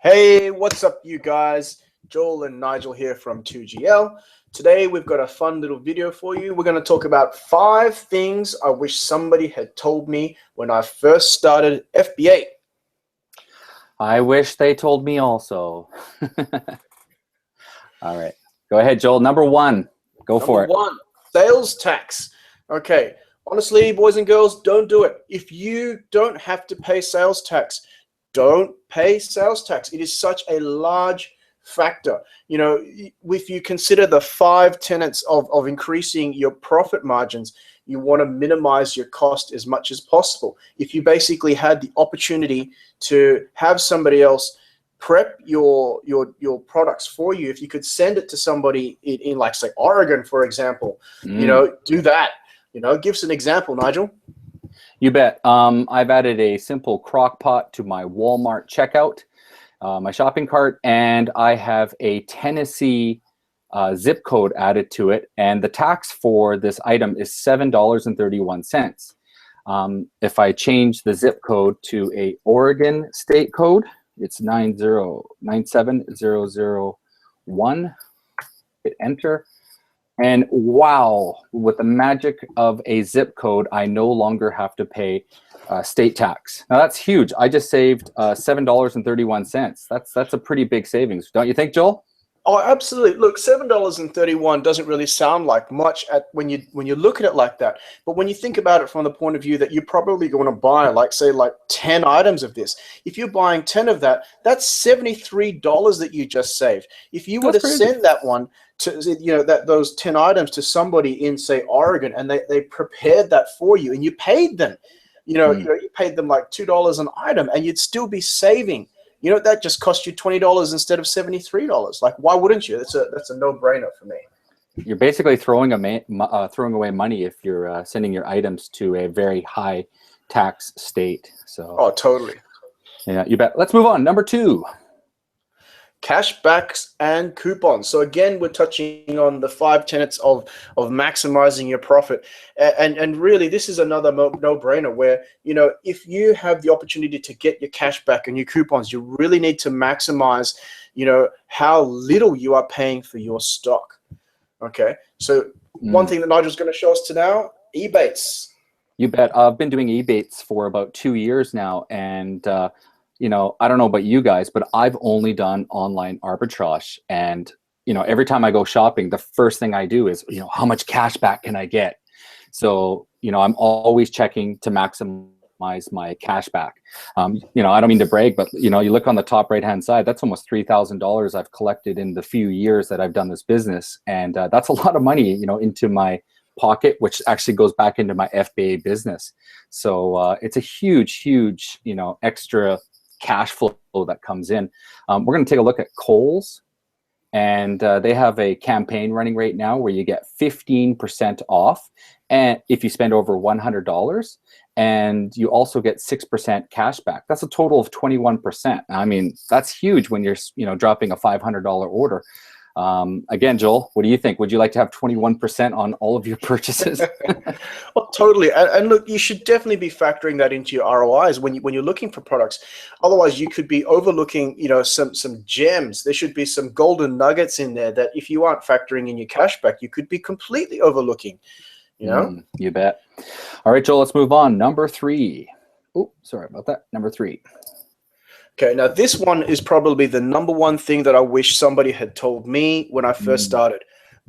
Hey, what's up, you guys? Joel and Nigel here from 2GL. Today, we've got a fun little video for you. We're going to talk about 5 things I wish somebody had told me when I first started FBA. I wish they told me also. All right. Go ahead, Joel. Number 1. Go for it. Number 1, sales tax. Okay. Honestly, boys and girls, don't do it. If you don't have to pay sales tax, don't pay sales tax. It is such a large factor. You know, if you consider the 5 tenets of increasing your profit margins, you want to minimize your cost as much as possible. If you basically had the opportunity to have somebody else prep your products for you, if you could send it to somebody in like, say, Oregon, for example, you know, do that. You know, give us an example, Nigel. You bet. I've added a simple crock pot to my Walmart checkout, my shopping cart, and I have a Tennessee zip code added to it. And the tax for this item is $7.31. If I change the zip code to a Oregon state code, it's 9097001. Hit enter. And wow, with the magic of a zip code, I no longer have to pay state tax. Now that's huge. I just saved $7.31. That's a pretty big savings, don't you think, Joel? Oh, absolutely. Look, $7.31 doesn't really sound like much when you look at it like that. But when you think about it from the point of view that you're probably going to buy, like, say, like 10 items of this. If you're buying 10 of that, that's $73 that you just saved. If you were to send that one to, you know, those 10 items to somebody in, say, Oregon, and they prepared that for you and you paid them, you paid them like $2 an item, and you'd still be saving. You know, that just cost you $20 instead of $73. Like, why wouldn't you? That's a no-brainer for me. You're basically throwing away money if you're sending your items to a very high tax state. So. Oh, totally. Yeah, you bet. Let's move on. Number 2. Cashbacks and coupons. So again, we're touching on the 5 tenets of maximizing your profit, and really this is another no-brainer where, you know, if you have the opportunity to get your cashback and your coupons, you really need to maximize, you know, how little you are paying for your stock. Okay, so one thing that Nigel's going to show us now, Ebates. You bet. I've been doing Ebates for about 2 years now, and you know, I don't know about you guys, but I've only done online arbitrage. And, you know, every time I go shopping, the first thing I do is, you know, how much cash back can I get? So, you know, I'm always checking to maximize my cash back. You know, I don't mean to brag, but, you know, you look on the top right-hand side, that's almost $3,000 I've collected in the few years that I've done this business. And that's a lot of money, you know, into my pocket, which actually goes back into my FBA business. So it's a huge, you know, extra cash flow that comes in. We're going to take a look at Kohl's, and they have a campaign running right now where you get 15% off, and if you spend over $100, and you also get 6% cash back. That's a total of 21%. I mean, that's huge when you're, you know, dropping a $500 order. Again, Joel, what do you think? Would you like to have 21% on all of your purchases? Well, totally. And look, you should definitely be factoring that into your ROIs when you're looking for products. Otherwise, you could be overlooking, you know, some gems. There should be some golden nuggets in there that if you aren't factoring in your cashback, you could be completely overlooking. You know? You bet. All right, Joel, let's move on. Number 3. Oh, sorry about that. Number 3. Okay, now this one is probably the number 1 thing that I wish somebody had told me when I first started.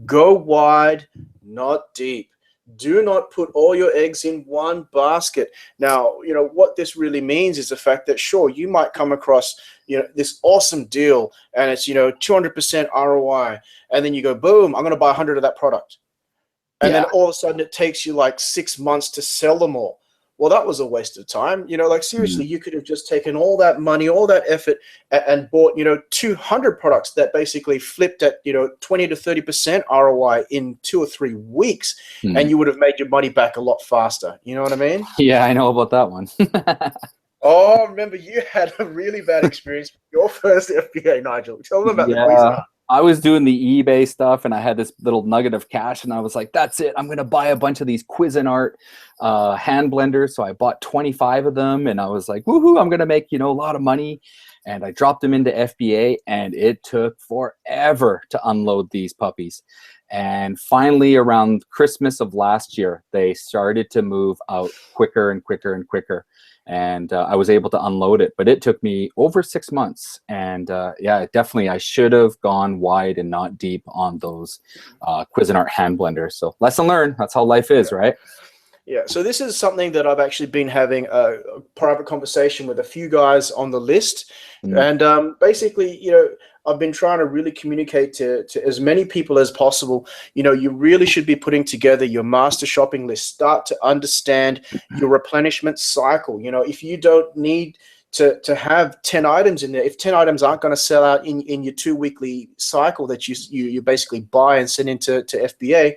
Go wide, not deep. Do not put all your eggs in one basket. Now, you know, what this really means is the fact that, sure, you might come across, you know, this awesome deal and it's, you know, 200% ROI. And then you go, boom, I'm going to buy 100 of that product. And then all of a sudden it takes you like 6 months to sell them all. Well, that was a waste of time. You know, like seriously, you could have just taken all that money, all that effort, and bought, you know, 200 products that basically flipped at, you know, 20 to 30% ROI in 2 or 3 weeks, and you would have made your money back a lot faster. You know what I mean? Yeah, I know about that one. Oh, remember you had a really bad experience with your first FBA, Nigel. Tell them about the Cuisinart. I was doing the eBay stuff, and I had this little nugget of cash, and I was like, that's it. I'm going to buy a bunch of these Cuisinart hand blenders. So I bought 25 of them, and I was like, woohoo, I'm going to make, you know, a lot of money. and I dropped them into FBA, and it took forever to unload these puppies. And finally, around Christmas of last year, they started to move out quicker and quicker and quicker. And I was able to unload it, but it took me over 6 months. And yeah, definitely, I should have gone wide and not deep on those Cuisinart hand blenders. So lesson learned. That's how life is, right? Yeah, so this is something that I've actually been having a private conversation with a few guys on the list. And basically, you know, I've been trying to really communicate to as many people as possible. You know, you really should be putting together your master shopping list. Start to understand your replenishment cycle. You know, if you don't need to have 10 items in there, if 10 items aren't going to sell out in your 2-weekly cycle that you basically buy and send into FBA,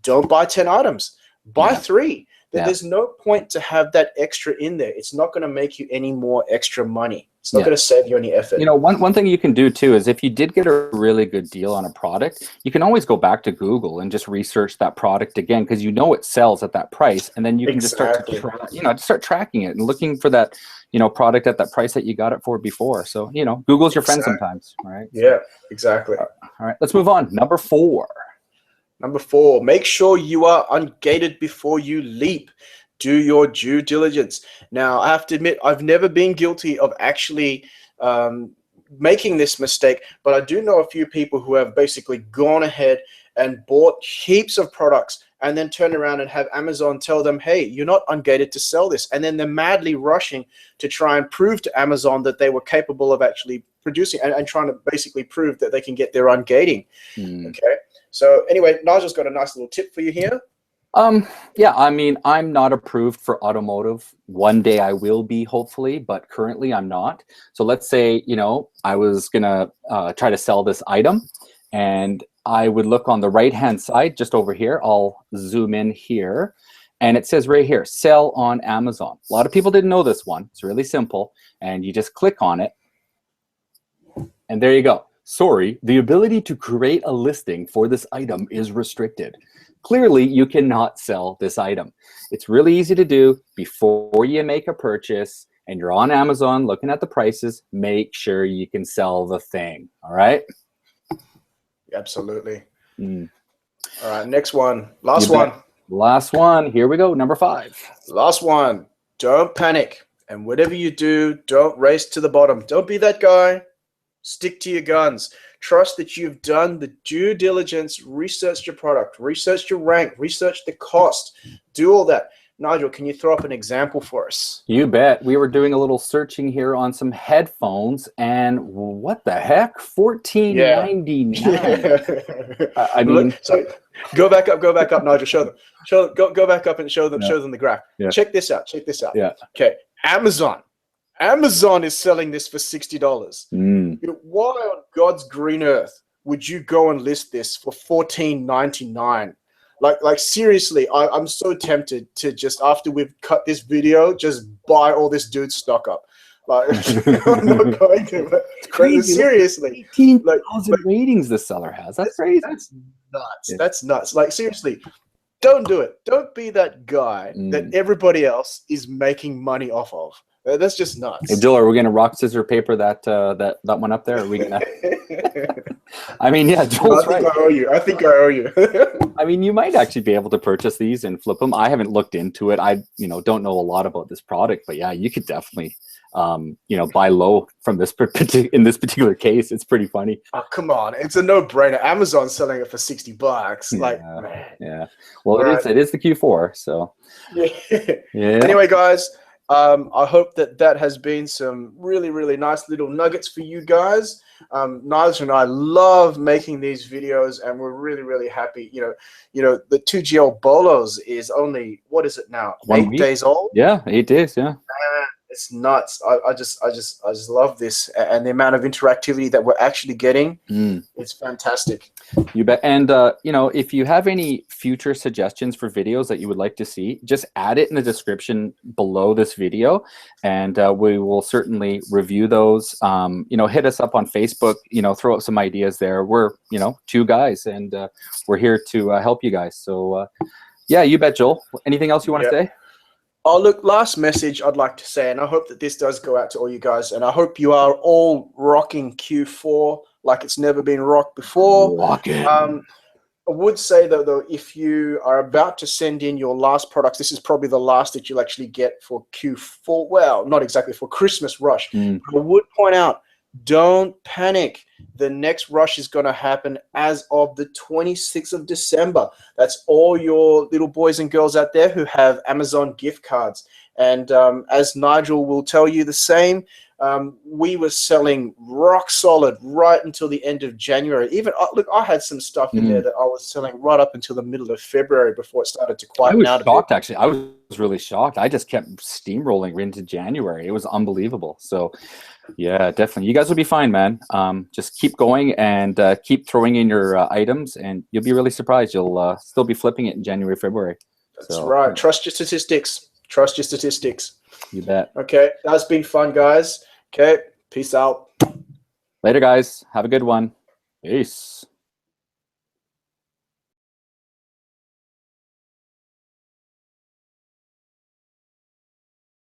don't buy 10 items. Buy 3. There's no point to have that extra in there. It's not going to make you any more extra money. It's not going to save you any effort. You know, one thing you can do too is if you did get a really good deal on a product, you can always go back to Google and just research that product again, because you know it sells at that price, and then you can just start to start tracking it and looking for that, you know, product at that price that you got it for before. So, you know, Google's your friend sometimes, right? Yeah, exactly. All right, let's move on. Number 4. Number 4, make sure you are ungated before you leap. Do your due diligence. Now, I have to admit, I've never been guilty of actually making this mistake, but I do know a few people who have basically gone ahead and bought heaps of products and then turn around and have Amazon tell them, hey, you're not ungated to sell this. And then they're madly rushing to try and prove to Amazon that they were capable of actually producing and trying to basically prove that they can get their ungating. Okay. So anyway, Nigel's got a nice little tip for you here. Yeah, I mean, I'm not approved for automotive. One day I will be, hopefully, but currently I'm not. So let's say, you know, I was gonna try to sell this item, and I would look on the right-hand side, just over here. I'll zoom in here, and it says right here, sell on Amazon. A lot of people didn't know this one. It's really simple, and you just click on it, and there you go. Sorry, the ability to create a listing for this item is restricted. Clearly, you cannot sell this item. It's really easy to do. Before you make a purchase and you're on Amazon looking at the prices, make sure you can sell the thing. All right? Absolutely. All right, next one. Last one. Last one. Here we go. Number 5. Last one. Don't panic. And whatever you do, don't race to the bottom. Don't be that guy. Stick to your guns. Trust that you've done the due diligence, researched your product, researched your rank, researched the cost. Do all that. Nigel, can you throw up an example for us? You bet. We were doing a little searching here on some headphones, and what the heck? $14.99. I mean, so go back up, Nigel. Show them. Go back up and show them the graph. Yeah. Check this out. Yeah. Okay. Amazon is selling this for $60. You know, why on God's green earth would you go and list this for $14.99? Like seriously, I'm so tempted to just, after we've cut this video, just buy all this dude's stock up. Like, I'm not going to. It's crazy. Seriously, 18,000 ratings the seller has. That's crazy. That's nuts. That's nuts. Like seriously, don't do it. Don't be that guy that everybody else is making money off of. That's just nuts. Hey, Jill, are we going to rock, scissors, paper that one up there? Are we gonna? I mean, yeah, Joel's right. I think I owe you. I mean, you might actually be able to purchase these and flip them. I haven't looked into it. I, don't know a lot about this product, but yeah, you could definitely, buy low from this in this particular case. It's pretty funny. Oh, come on, it's a no-brainer. Amazon's selling it for $60. Like, man. Yeah. Well, it is the Q4, so. Yeah. Yeah. Anyway, guys. I hope that has been some really, really nice little nuggets for you guys. Nigel and I love making these videos, and we're really, really happy. You know, the 2GL Bolos is only, what is it now? 8 days old? Yeah, 8 days. Yeah. It's nuts. I just love this, and the amount of interactivity that we're actually getting. It's fantastic. You bet. And if you have any future suggestions for videos that you would like to see, just add it in the description below this video, and we will certainly review those. Hit us up on Facebook. Throw out some ideas there. We're 2 guys, and we're here to help you guys. So yeah, you bet, Joel. Anything else you want to say? Oh, look, last message I'd like to say, and I hope that this does go out to all you guys, and I hope you are all rocking Q4 like it's never been rocked before. Rock it. I would say though, if you are about to send in your last products, this is probably the last that you'll actually get for Q4. Well, not exactly for Christmas rush. Mm. I would point out, don't panic. The next rush is going to happen as of the 26th of December. That's all your little boys and girls out there who have Amazon gift cards. And as Nigel will tell you the same, we were selling rock solid right until the end of January. Even look, I had some stuff in there that I was selling right up until the middle of February before it started to quieten out a bit. I was shocked, actually. I was really shocked. I just kept steamrolling into January. It was unbelievable. So, yeah, definitely. You guys will be fine, man. Just keep going and keep throwing in your items, and you'll be really surprised. You'll still be flipping it in January, February. That's right. Trust your statistics. Trust your statistics. You bet. Okay, that's been fun, guys. Okay, peace out. Later, guys. Have a good one. Peace.